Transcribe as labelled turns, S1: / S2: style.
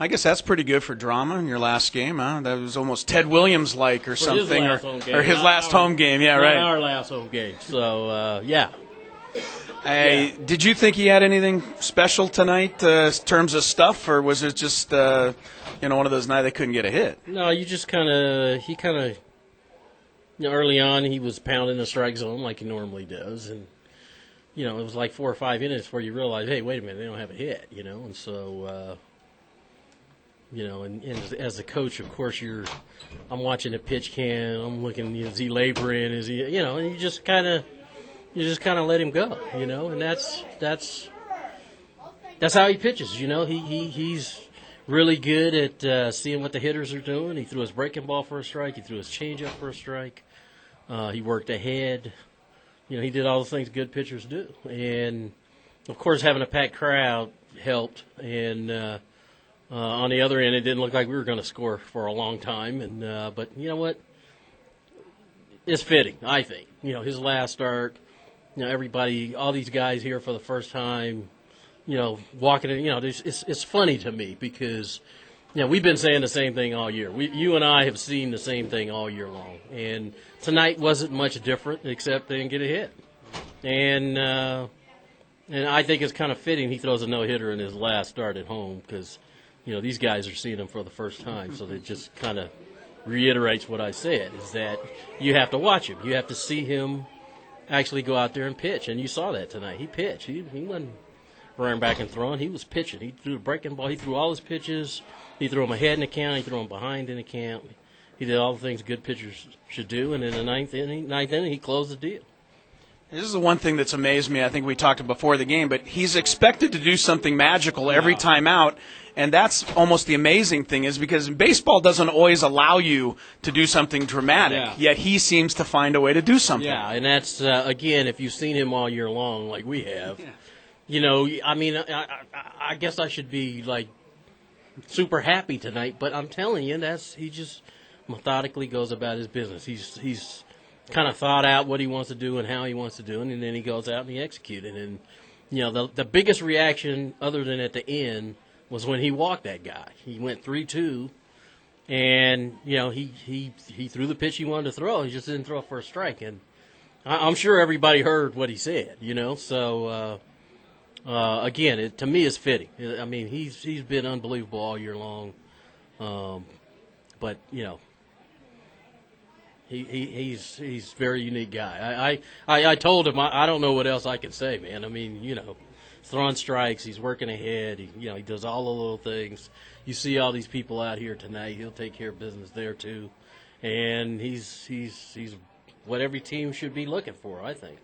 S1: I guess that's pretty good for drama in your last game, huh? That was almost Ted Williams-like or something.
S2: Or
S1: his last home game, yeah, right.
S2: Our last home game. So, yeah.
S1: Hey, did you think he had anything special tonight in terms of stuff, or was it just one of those nights they couldn't get a hit?
S2: No, he kind of, early on he was pounding the strike zone like he normally does, and it was like 4 or 5 innings before you realize, hey, wait a minute, they don't have a hit, and so. And as a coach, of course, I'm watching the pitch cam. I'm looking, is he laboring? Is he, and you just kind of let him go, and that's how he pitches. He's really good at seeing what the hitters are doing. He threw his breaking ball for a strike. He threw his changeup for a strike. He worked ahead. He did all the things good pitchers do, and of course, having a packed crowd helped. And on the other end, it didn't look like we were going to score for a long time. And but you know what? It's fitting, I think. His last start. Everybody, all these guys here for the first time. Walking in. It's funny to me because we've been saying the same thing all year. You and I have seen the same thing all year long. And tonight wasn't much different except they didn't get a hit. And I think it's kind of fitting he throws a no-hitter in his last start at home because. These guys are seeing him for the first time, so it just kind of reiterates what I said, is that you have to watch him. You have to see him actually go out there and pitch, and you saw that tonight. He pitched. He wasn't running back and throwing. He was pitching. He threw a breaking ball. He threw all his pitches. He threw them ahead in the count. He threw them behind in the count. He did all the things good pitchers should do, and in the ninth inning, he closed the deal.
S1: This is the one thing that's amazed me. I think we talked before the game, but he's expected to do something magical every time out, and that's almost the amazing thing is because baseball doesn't always allow you to do something dramatic, yet he seems to find a way to do something.
S2: Yeah, and that's, again, if you've seen him all year long like we have, I guess I should be, super happy tonight, but I'm telling you, he just methodically goes about his business. He's kind of thought out what he wants to do and how he wants to do it, and then he goes out and he executes it. And, the biggest reaction, other than at the end, was when he walked that guy. He went 3-2, and, he threw the pitch he wanted to throw. He just didn't throw it for a strike. And I'm sure everybody heard what he said, So, again, to me, it's fitting. I mean, he's been unbelievable all year long. But, He's a very unique guy. I told him I don't know what else I can say, man. I mean, throwing strikes, he's working ahead. He does all the little things. You see all these people out here tonight. He'll take care of business there too, and he's what every team should be looking for, I think.